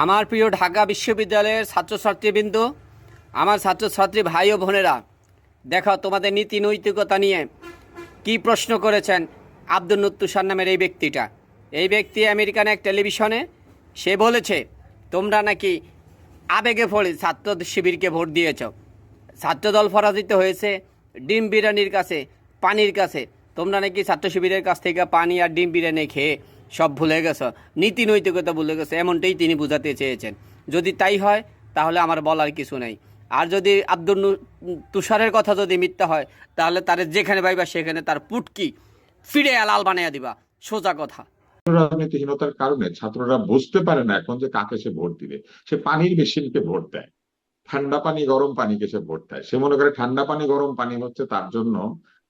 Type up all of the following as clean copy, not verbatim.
আমার প্রিয় ঢাকা বিশ্ববিদ্যালয়ের ছাত্রছাত্রীবৃন্দ, আমার ছাত্রছাত্রী ভাই ও বোনেরা, দেখো তোমাদের নীতি নৈতিকতা নিয়ে কি প্রশ্ন করেছেন আব্দুল তুষার নামের এই ব্যক্তিটা। এই ব্যক্তি আমেরিকান এক টেলিভিশনে সে বলেছে তোমরা নাকি আবেগে পড়ে ছাত্র শিবিরকে ভোট দিয়েছ, ছাত্রদল পরাজিত হয়েছে ডিম বিরিয়ানির কাছে, পানির কাছে, তোমরা নাকি ছাত্র শিবিরের কাছ থেকে পানি আর ডিম বিরিয়ানি খেয়ে সব ভুলে গেছো, নীতি নৈতিকতা ভুলে গেছো, এমনটাই তিনি বোঝাতে চেয়েছেন। যদি তাই হয় তাহলে আমার বলার কিছু নেই। আর যদি আব্দুল তুষারের কথা যদি মিথ্যা হয় তাহলে তার যেখানে পাইবা সেখানে তার পুটকি ফিরে লাল বানিয়ে দিবা, সোজা কথা। রাজনীতিহীনতার কারণে ছাত্ররা বুঝতে পারে না এখন যে কাকে সে ভোট দিবে। সে পানির মেশিনকে ভোট দেয়, ঠান্ডা পানি গরম পানিকে সে ভোট দেয়। সে মনে করে ঠান্ডা পানি গরম পানি হচ্ছে তার জন্য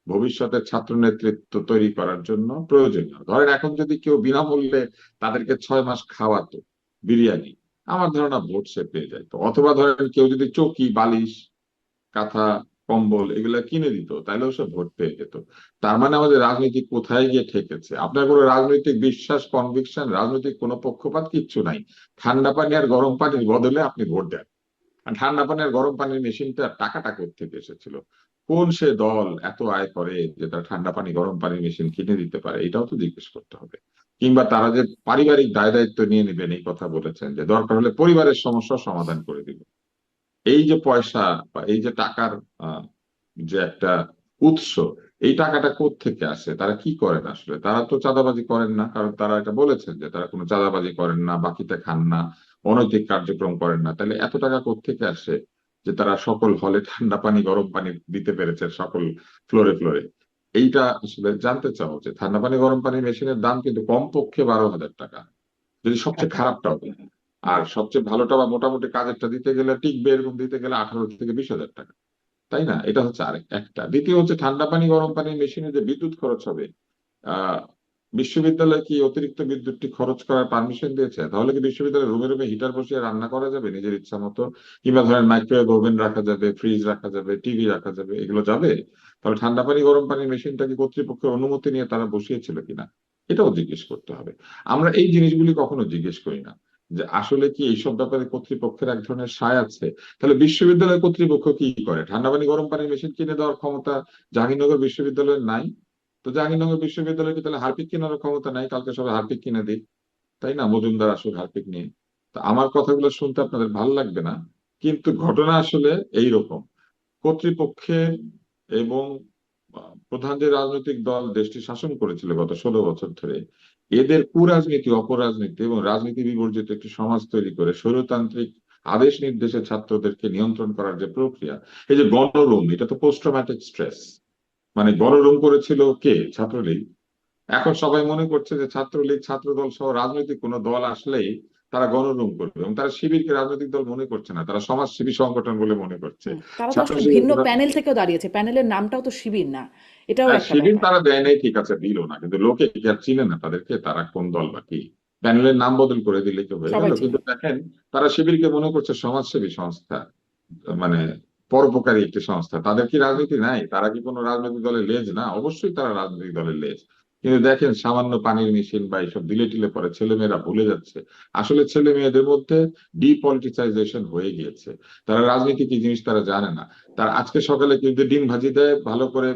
ভবিষ্যতের ছাত্র নেতৃত্ব তৈরি করার জন্য প্রয়োজনীয়। ধরেন এখন যদি কেউ বিনামূল্যে তাদেরকে 6 মাস খাওয়াতো বিরিয়ানি, আমার ধারণা ভোট সে পেয়ে যেত। অথবা ধরেন কেউ যদি চৌকি বালিশ কাঁথা কম্বল এগুলা কিনে দিত তাহলেও সে ভোট পেয়ে যেত। তার মানে আমাদের রাজনীতি কোথায় গিয়ে ঠেকেছে? আপনার কোনো রাজনৈতিক বিশ্বাস, কনভিকশন, রাজনৈতিক কোনো পক্ষপাত কিচ্ছু নাই। ঠান্ডা পানি আর গরম পানির বদলে আপনি ভোট দেন। আর ঠান্ডা পানি আর গরম পানির মেশিনটা টাকাটা কোত্থেকে এসেছিল? কোন সে দল এত আয় করে যে তার ঠান্ডা পানি গরম পানির মেশিন কিনে দিতে পারে? এটাও তো জিজ্ঞেস করতে হবে। কিংবা তারা যে পারিবারিক দায় দায়িত্ব নিয়ে নেবেন এই কথা বলেছেন, যে দরকার হলে পরিবারের সমস্যার সমাধান করে দিবেন। এই যে পয়সা বা এই যে টাকার আহ, যে একটা উৎস, এই টাকাটা কোত্থেকে আসে? তারা কি করেন আসলে? তারা তো চাঁদাবাজি করেন না, কারণ তারা এটা বলেছেন যে তারা কোনো চাঁদাবাজি করেন না, বাকিতে খান না, অনৈতিক কার্যক্রম করেন না। তাহলে এত টাকা কোত্থেকে আসে যে তারা সকল হলে ঠান্ডা পানি গরম পানি দিতে পেরেছে, সকল ফ্লোরে ফ্লোরে? এইটা আসলে জানতে চাও যে ঠান্ডা পানি গরম পানির মেশিনের দাম কিন্তু কমপক্ষে 12,000 টাকা, যদি সবচেয়ে খারাপটাও দেয়। আর সবচেয়ে ভালোটা বা মোটামুটি কাজেরটা দিতে গেলে, টিকবে এরকম দিতে গেলে 18 থেকে 20 হাজার টাকা। তাই না? এটা হচ্ছে আরেক একটা। দ্বিতীয় হচ্ছে ঠান্ডা পানি গরম পানির মেশিনে যে বিদ্যুৎ খরচ হবে, আহ বিশ্ববিদ্যালয় কি অতিরিক্ত বিদ্যুৎটি খরচ করার পারমিশন দিয়েছে? তাহলে কি বিশ্ববিদ্যালয়ের রুমে রুমে হিটার বসিয়ে রান্না করা যাবে নিজের ইচ্ছা মতো? কিংবা ধরেন মাইক্রোওয়েভ ওভেন রাখা যাবে, ফ্রিজ রাখা যাবে, টিভি রাখা যাবে, এগুলো যাবে? তাহলে ঠান্ডা পানি গরম পানির মেশিনটা কি কর্তৃপক্ষের অনুমতি নিয়ে তারা বসিয়েছিল কিনা, এটাও জিজ্ঞেস করতে হবে। আমরা এই জিনিসগুলি কখনো জিজ্ঞেস করি না, যে আসলে কি এইসব ব্যাপারে কর্তৃপক্ষের এক ধরনের সায় আছে? তাহলে বিশ্ববিদ্যালয় কর্তৃপক্ষ কি করে? ঠান্ডা পানি গরম পানির মেশিন কিনে দেওয়ার ক্ষমতা জাহাঙ্গীরনগর বিশ্ববিদ্যালয়ের নাই? তো জাহাঙ্গীরনগর বিশ্ববিদ্যালয় কি তাহলে হারপিক কেনার ক্ষমতা নাই? কালকে সবাই হারপিক কিনে দিই, তাই না? মজুমদার আসুক হারপিক নিয়ে। তো আমার কথাগুলো শুনতে আপনাদের ভালো লাগবে না, কিন্তু ঘটনা আসলে এইরকম। কর্তৃপক্ষের এবং প্রধান যে রাজনৈতিক দল দেশটি শাসন করেছিল গত 16 বছর ধরে, এদের কুরাজনীতি, অপরাজনীতি এবং রাজনীতি বিবর্জিত একটি সমাজ তৈরি করে স্বৈরতান্ত্রিক আদেশ নির্দেশে ছাত্রদেরকে নিয়ন্ত্রণ করার যে প্রক্রিয়া, এই যে গণরুম, এটা তো পোস্ট ট্রমাটিক স্ট্রেস। মানে গণরুম করেছিল কে? ছাত্রলীগ। এখন সবাই মনে করছে যে ছাত্রলীগ, ছাত্রদল সহ রাজনৈতিক কোন দল আসলেই তারা গণরুম করবে, এবং তারা শিবিরকে রাজনৈতিক দল মনে করছে না, তারা সমাজসেবী সংগঠন বলে মনে করছে। তারা তো ছাত্র আসলে শিবির, ভিন্ন প্যানেল থেকেও দাঁড়িয়েছে, প্যানেলের নামটাও তো শিবির না, এটাও একটা শিবির ব্যাপার। তারা দেয় নাই, ঠিক আছে, দিল না, কিন্তু লোকে কি আর চিনে না তাদেরকে? তারা কোন দল বা কি? প্যানেলের নাম বদল করে দিলে কি হয়ে সবাই গেল? চিনে। কিন্তু দেখেন, তারা শিবিরকে মনে করছে সমাজসেবী সংস্থা, মানে পরোপকারী একটি সংস্থা। তাদের কি রাজনীতি নাই? তারা কি কোনো রাজনৈতিক দলের লেজ না? অবশ্যই তারা রাজনৈতিক দলের লেজ। কিন্তু দেখেন, সামান্য পানির মেশিন বা এইসব দিলে টিলে পরে ছেলেমেয়েরা ভুলে যাচ্ছে আসলে ছেলে মেয়েদের মধ্যে ডিপলিটিসাইজেশন হয়ে গিয়েছে। তারা রাজনীতি কি জিনিস তারা জানে না। তারা আজকে সকালে কেউ যদি ডিম ভাজি দেয় ভালো করে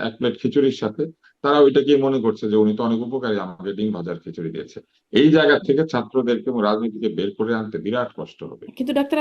1 প্লেট খিচুড়ির সাথে, তারা ওইটাকে মনে করছে যে উনি তো অনেক উপকারী, আমাকে ডিম ভাজার খিচুড়ি দিয়েছে। এই জায়গা থেকে ছাত্রদেরকে এবং রাজনীতিকে বের করে আনতে বিরাট কষ্ট হবে। কিন্তু ডাক্তার